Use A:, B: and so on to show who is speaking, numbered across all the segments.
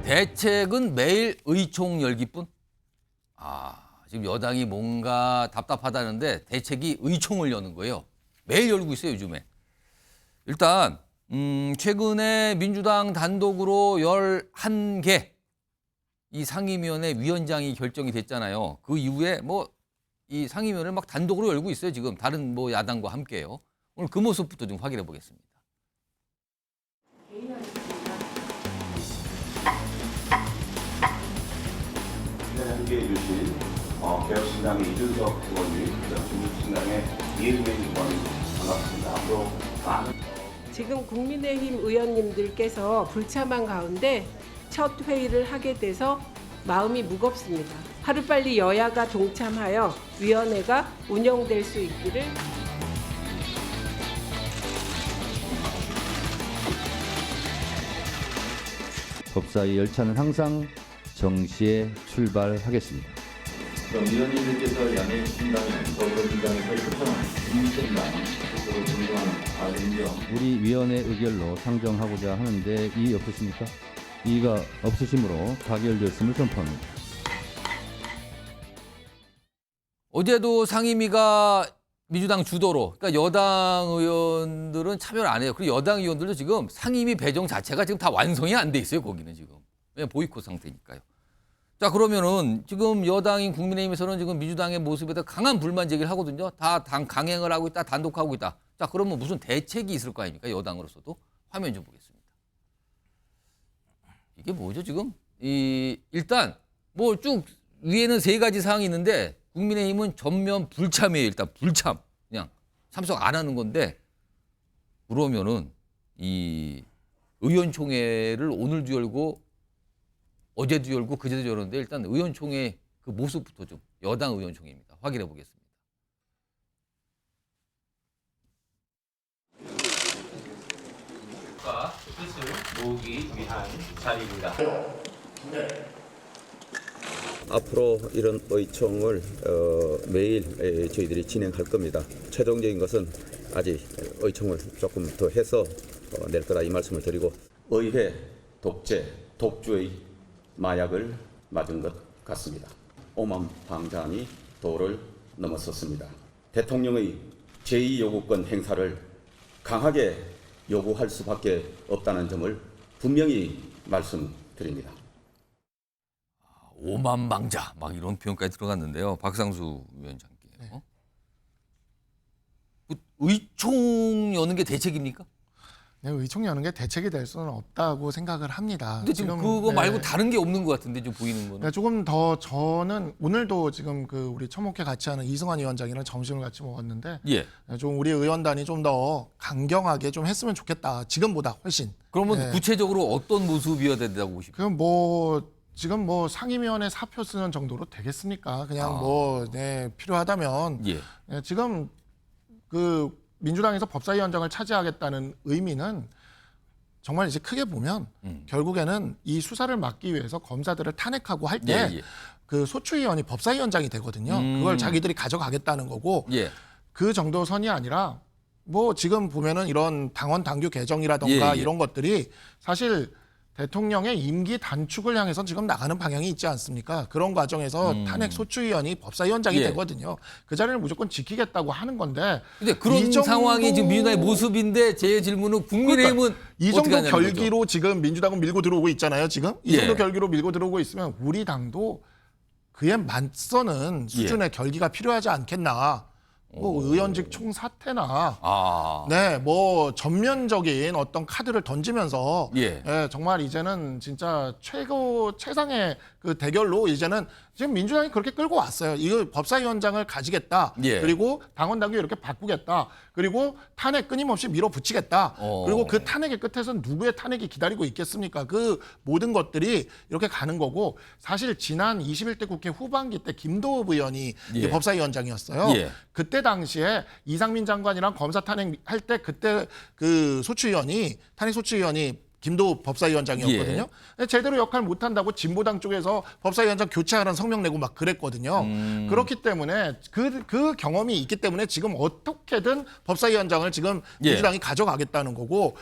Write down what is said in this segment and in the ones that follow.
A: 대책은 매일 의총 열기뿐? 지금 여당이 뭔가 답답하다는데 대책이 의총을 여는 거예요. 매일 열고 있어요, 요즘에. 일단 최근에 민주당 단독으로 11개 이 상임위원회 위원장이 결정이 됐잖아요. 그 이후에 이 상임위원회를 막 단독으로 열고 있어요, 지금. 다른 야당과 함께요. 오늘 그 모습부터 좀 확인해 보겠습니다.
B: 함께해 주신 개혁신당의 이준석 의원님, 중국신당의 이해준 의원님 반갑습니다. 앞으로 많은
C: 지금 국민의힘 의원님들께서 불참한 가운데 첫 회의를 하게 돼서 마음이 무겁습니다. 하루빨리 여야가 동참하여 위원회가 운영될 수 있기를.
D: 법사위 열차는 항상 정시에 출발하겠습니다.
E: 그럼 위원님들께서 양해 주신다면 더불어민주당에서 초청한 국민신당 스스로 존중하는 박은정
D: 우리 위원회 의결로 상정하고자 하는데 이의 없으십니까? 이의가 없으시므로 가결되었음을 선포합니다.
A: 어제도 상임위가 민주당 주도로, 그러니까 여당 의원들은 참여를 안 해요. 그리고 여당 의원들도 지금 상임위 배정 자체가 지금 다 완성이 안 돼 있어요, 거기는 지금. 왜냐면 보이콧 상태니까요. 자, 그러면은 지금 여당인 국민의힘에서는 지금 민주당의 모습에 대해 강한 불만 제기를 하거든요. 다 강행을 하고 있다, 단독하고 있다. 자, 그러면 무슨 대책이 있을 거 아닙니까? 여당으로서도. 화면 좀 보겠습니다. 이게 뭐죠, 지금? 일단 쭉 위에는 세 가지 사항이 있는데 국민의힘은 전면 불참이에요. 일단 불참. 그냥 참석 안 하는 건데 그러면은 이 의원총회를 오늘도 열고 어제도 열고 그제도 열었는데 일단 의원총회 그 모습부터 좀 여당 의원총회입니다. 확인해 보겠습니다.
F: 뜻을 모으기 위한 자리입니다.
G: 앞으로 이런 의총을 매일 저희들이 진행할 겁니다. 최종적인 것은 아직 의총을 조금 더 해서 낼 거라 이 말씀을 드리고 의회 독재, 독주의 마약을 맞은 것 같습니다. 오만방자한이 도를 넘어섰습니다. 대통령의 제2요구권 행사를 강하게 요구할 수밖에 없다는 점을 분명히 말씀드립니다.
A: 오만방자 막 이런 표현까지 들어갔는데요. 박상수 위원장께요. 의총 여는 게 대책입니까?
H: 네, 의총 여는 게 대책이 될 수는 없다고 생각을 합니다.
A: 근데 지금 그거 말고 다른 게 없는 것 같은데 좀 보이는 거는.
H: 네, 조금 더 저는 오늘도 지금 우리 처목회 같이 하는 이승환 위원장이랑 점심을 같이 먹었는데
A: 예.
H: 좀 우리 의원단이 좀 더 강경하게 좀 했으면 좋겠다. 지금보다 훨씬.
A: 그러면 구체적으로 어떤 모습이어야 된다고 보십니까?
H: 그럼 지금 상임위원회 사표 쓰는 정도로 되겠습니까? 그냥 필요하다면
A: 예.
H: 지금 민주당에서 법사위원장을 차지하겠다는 의미는 정말 이제 크게 보면 결국에는 이 수사를 막기 위해서 검사들을 탄핵하고 할 때 그 소추위원이 법사위원장이 되거든요. 그걸 자기들이 가져가겠다는 거고 그 정도 선이 아니라 지금 보면은 이런 당원 당규 개정이라던가 이런 것들이 사실 대통령의 임기 단축을 향해서 지금 나가는 방향이 있지 않습니까? 그런 과정에서 탄핵 소추위원이 법사위원장이 되거든요. 그 자리를 무조건 지키겠다고 하는 건데.
A: 근데 그런 상황이 지금 민주당의 모습인데 제 질문은 국민의힘은
H: 이 정도 결기로 지금 민주당은 밀고 들어오고 있잖아요. 지금 이 정도 결기로 밀고 들어오고 있으면 우리 당도 그에 맞서는 수준의 결기가 필요하지 않겠나. 의원직 총사퇴나 전면적인 어떤 카드를 던지면서 정말 이제는 진짜 최상의 그 대결로 이제는 지금 민주당이 그렇게 끌고 왔어요. 이거 법사위원장을 가지겠다. 그리고 당원 당규 이렇게 바꾸겠다. 그리고 탄핵 끊임없이 밀어붙이겠다. 그리고 그 탄핵의 끝에서 누구의 탄핵이 기다리고 있겠습니까? 그 모든 것들이 이렇게 가는 거고 사실 지난 21대 국회 후반기 때 김도읍 의원이 법사위원장이었어요. 그때 당시에 이상민 장관이랑 검사 탄핵할 때 그때 그 탄핵 소추위원이 김도 법사위원장이었거든요. 제대로 역할 못한다고 진보당 쪽에서 법사위원장 교체하라는 성명 내고 막 그랬거든요. 그렇기 때문에 그 경험이 있기 때문에 지금 어떻게든 법사위원장을 지금 민주당이 가져가겠다는 거고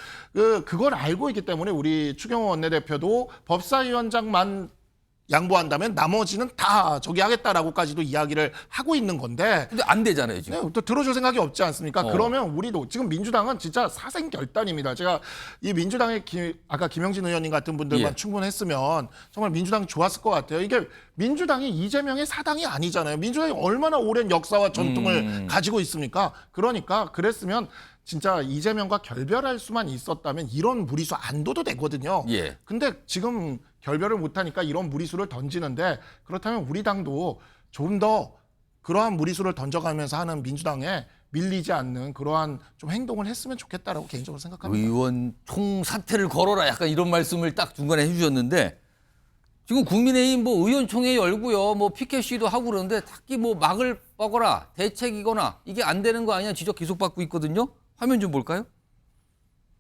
H: 그걸 알고 있기 때문에 우리 추경호 원내대표도 법사위원장만 양보한다면 나머지는 다 저기 하겠다라고까지도 이야기를 하고 있는 건데
A: 근데 안 되잖아요, 지금.
H: 네, 또 들어줄 생각이 없지 않습니까? 그러면 우리도 지금 민주당은 진짜 사생결단입니다. 제가 이 민주당의 아까 김영진 의원님 같은 분들만 충분했으면 정말 민주당 좋았을 것 같아요. 이게 민주당이 이재명의 사당이 아니잖아요. 민주당이 얼마나 오랜 역사와 전통을 가지고 있습니까? 그러니까 그랬으면 진짜 이재명과 결별할 수만 있었다면 이런 무리수 안 둬도 되거든요. 근데 지금 결별을 못하니까 이런 무리수를 던지는데 그렇다면 우리 당도 좀 더 그러한 무리수를 던져가면서 하는 민주당에 밀리지 않는 그러한 좀 행동을 했으면 좋겠다라고 개인적으로 생각합니다.
A: 의원 총 사퇴를 걸어라 약간 이런 말씀을 딱 중간에 해주셨는데 지금 국민의힘 뭐 의원총회 열고요, 뭐 피켓 시위도 하고 그러는데 딱히 뭐 막을 뻗거나 대책이거나 이게 안 되는 거 아니냐 지적 계속 받고 있거든요. 화면 좀 볼까요?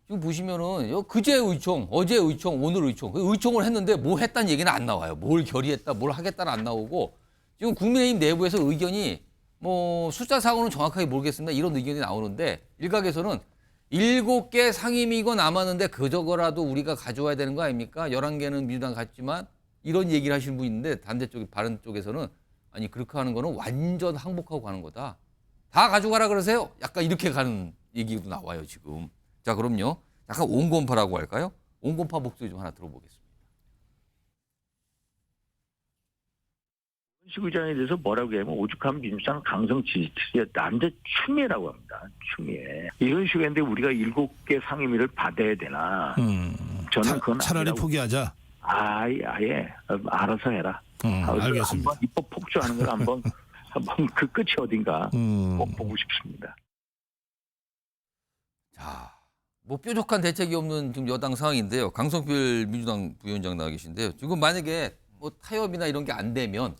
A: 지금 보시면은 그제 의총, 어제 의총, 오늘 의총, 의총을 했는데 뭐 했다는 얘기는 안 나와요. 뭘 결의했다, 뭘 하겠다는 안 나오고 지금 국민의힘 내부에서 의견이 뭐 숫자상으로는 정확하게 모르겠습니다. 이런 의견이 나오는데 일각에서는 7개 상임위가 남았는데 그저거라도 우리가 가져와야 되는 거 아닙니까? 11개는 민주당 갔지만 이런 얘기를 하시는 분이 있는데 반대쪽, 바른 쪽에서는 아니 그렇게 하는 거는 완전 항복하고 가는 거다. 다 가져가라 그러세요. 약간 이렇게 가는 얘기도 나와요 지금. 자 그럼요. 약간 온건파라고 할까요? 온건파 목소리 좀 하나 들어보겠습니다.
I: 시구장에 대해서 뭐라고 하면 오죽하면 민주당 강성 지지였다. 완전 추미애라고 합니다. 추미애. 이런 식인데 우리가 7개 상임위를 받아야 되나? 저는 그건
J: 차라리
I: 아니라고.
J: 포기하자.
I: 아예 알아서 해라.
J: 알겠습니다.
I: 한번 입법 폭주하는 걸 한번 그 끝이 어딘가 꼭 보고 싶습니다.
A: 자, 뭐 뾰족한 대책이 없는 지금 여당 상황인데요. 강성필 민주당 부위원장 나와 계신데요. 지금 만약에 뭐 타협이나 이런 게 안 되면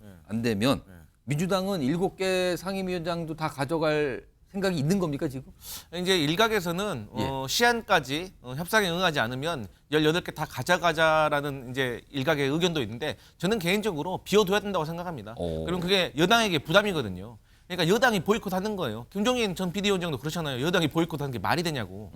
A: 민주당은 7개 상임위원장도 다 가져갈 생각이 있는 겁니까 지금?
F: 이제 일각에서는 시한까지 협상에 응하지 않으면 18개 다 가져가자라는 이제 일각의 의견도 있는데 저는 개인적으로 비워둬야 된다고 생각합니다. 그럼 그게 여당에게 부담이거든요. 그러니까 여당이 보이콧하는 거예요. 김종인 전 비대위원장도 그렇잖아요. 여당이 보이콧하는 게 말이 되냐고.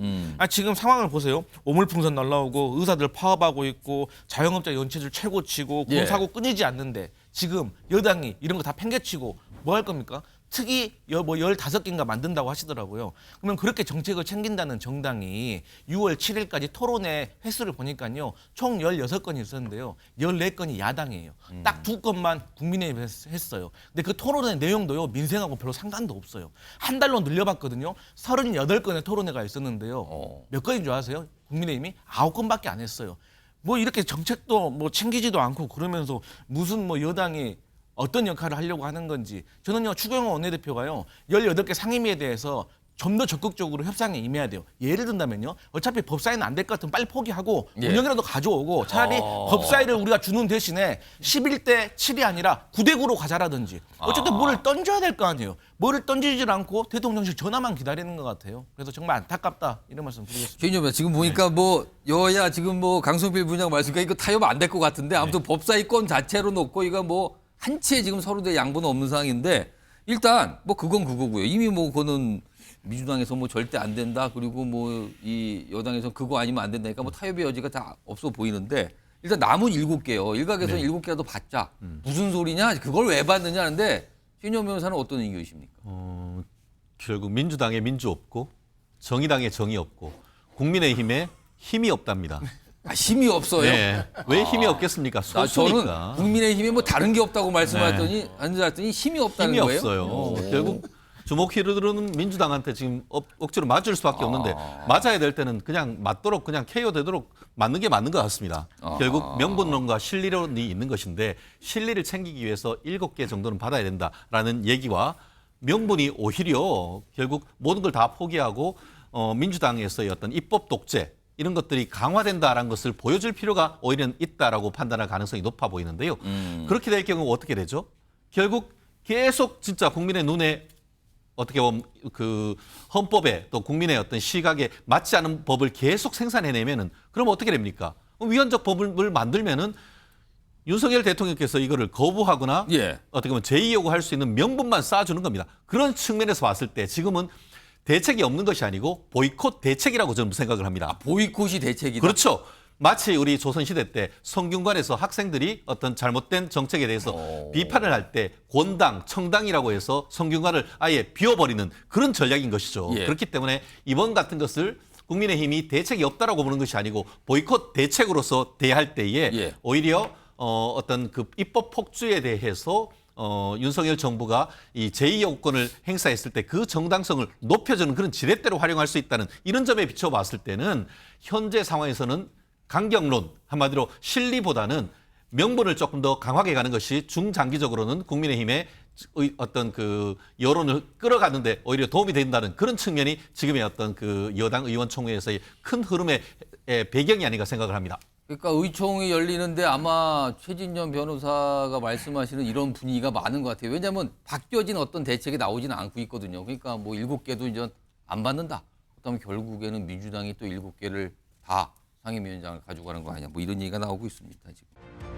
F: 지금 상황을 보세요. 오물풍선 날라오고 의사들 파업하고 있고 자영업자 연체율 최고치고 공사고 끊이지 않는데 지금 여당이 이런 거 다 팽개치고 뭐 할 겁니까? 특히 뭐 15개인가 만든다고 하시더라고요. 그러면 그렇게 정책을 챙긴다는 정당이 6월 7일까지 토론회 횟수를 보니까요. 총 16건이 있었는데요. 14건이 야당이에요. 딱 2건만 국민의힘이 했어요. 근데 그 토론회 내용도요. 민생하고 별로 상관도 없어요. 한 달로 늘려봤거든요. 38건의 토론회가 있었는데요. 몇 건인 줄 아세요? 국민의힘이 9건밖에 안 했어요. 뭐 이렇게 정책도 뭐 챙기지도 않고 그러면서 무슨 뭐 여당이 어떤 역할을 하려고 하는 건지 저는요 추경호 원내대표가요 18개 상임위에 대해서 좀 더 적극적으로 협상에 임해야 돼요. 예를 든다면요 어차피 법사위는 안 될 것 같으면 빨리 포기하고 운영이라도 가져오고 차라리 법사위를 우리가 주는 대신에 11대 7이 아니라 9대 9로 가자라든지 어쨌든 뭐를 던져야 될 거 아니에요. 뭐를 던지질 않고 대통령실 전화만 기다리는 것 같아요. 그래서 정말 안타깝다 이런 말씀 드리겠습니다.
A: 최인엽 지금 보니까 뭐 여야 지금 뭐 강성필 부장 말씀까 이거 타협 안 될 것 같은데 아무튼 법사위권 자체로 놓고 이거 뭐 한치의 지금 서로의 양보는 없는 상황인데 일단 뭐 그건 그거고요. 이미 뭐 그거는 민주당에서 뭐 절대 안 된다. 그리고 뭐 이 여당에서 그거 아니면 안 된다니까 뭐 타협의 여지가 다 없어 보이는데 일단 남은 7개요. 일각에서는 7개라도 받자. 무슨 소리냐? 그걸 왜 받느냐 하는데 최인엽 변호사는 어떤 의견이십니까?
K: 결국 민주당에 민주 없고 정의당에 정의 없고 국민의힘에 힘이 없답니다.
A: 힘이 없어요?
K: 네. 왜 힘이 없겠습니까? 소수니까.
A: 저는 국민의힘에 뭐 다른 게 없다고 말씀하셨더니 앉았더니 힘이 없다는
K: 힘이
A: 거예요?
K: 없어요. 결국 주목히르는 민주당한테 지금 억지로 맞을 수밖에 없는데 맞아야 될 때는 그냥 맞도록 그냥 KO 되도록 맞는 게 맞는 것 같습니다. 결국 명분론과 실리론이 있는 것인데 실리를 챙기기 위해서 7개 정도는 받아야 된다라는 얘기와 명분이 오히려 결국 모든 걸 다 포기하고 민주당에서의 어떤 입법 독재 이런 것들이 강화된다라는 것을 보여줄 필요가 오히려 있다라고 판단할 가능성이 높아 보이는데요. 그렇게 될 경우 어떻게 되죠? 결국 계속 진짜 국민의 눈에 어떻게 보면 그 헌법에 또 국민의 어떤 시각에 맞지 않은 법을 계속 생산해내면은 그럼 어떻게 됩니까? 위헌적 법을 만들면은 윤석열 대통령께서 이거를 거부하거나
A: 예.
K: 어떻게 보면 제의 요구할 수 있는 명분만 쌓아주는 겁니다. 그런 측면에서 봤을 때 지금은 대책이 없는 것이 아니고 보이콧 대책이라고 저는 생각을 합니다.
A: 보이콧이 대책이다.
K: 그렇죠. 마치 우리 조선시대 때 성균관에서 학생들이 어떤 잘못된 정책에 대해서 비판을 할 때 권당, 청당이라고 해서 성균관을 아예 비워버리는 그런 전략인 것이죠.
A: 예.
K: 그렇기 때문에 이번 같은 것을 국민의힘이 대책이 없다라고 보는 것이 아니고 보이콧 대책으로서 대할 때에
A: 예.
K: 오히려 어떤 그 입법 폭주에 대해서 윤석열 정부가 이 제2요건을 행사했을 때 그 정당성을 높여주는 그런 지렛대로 활용할 수 있다는 이런 점에 비춰봤을 때는 현재 상황에서는 강경론, 한마디로 실리보다는 명분을 조금 더 강하게 가는 것이 중장기적으로는 국민의힘의 어떤 그 여론을 끌어가는데 오히려 도움이 된다는 그런 측면이 지금의 어떤 그 여당 의원총회에서의 큰 흐름의 배경이 아닌가 생각을 합니다.
A: 그러니까 의총이 열리는데 아마 최진년 변호사가 말씀하시는 이런 분위기가 많은 것 같아요. 왜냐하면 바뀌어진 어떤 대책이 나오지는 않고 있거든요. 그러니까 뭐 7개도 이제 안 받는다. 그다음에 결국에는 민주당이 또 7개를 다 상임위원장을 가져가는 거 아니냐. 뭐 이런 얘기가 나오고 있습니다. 지금.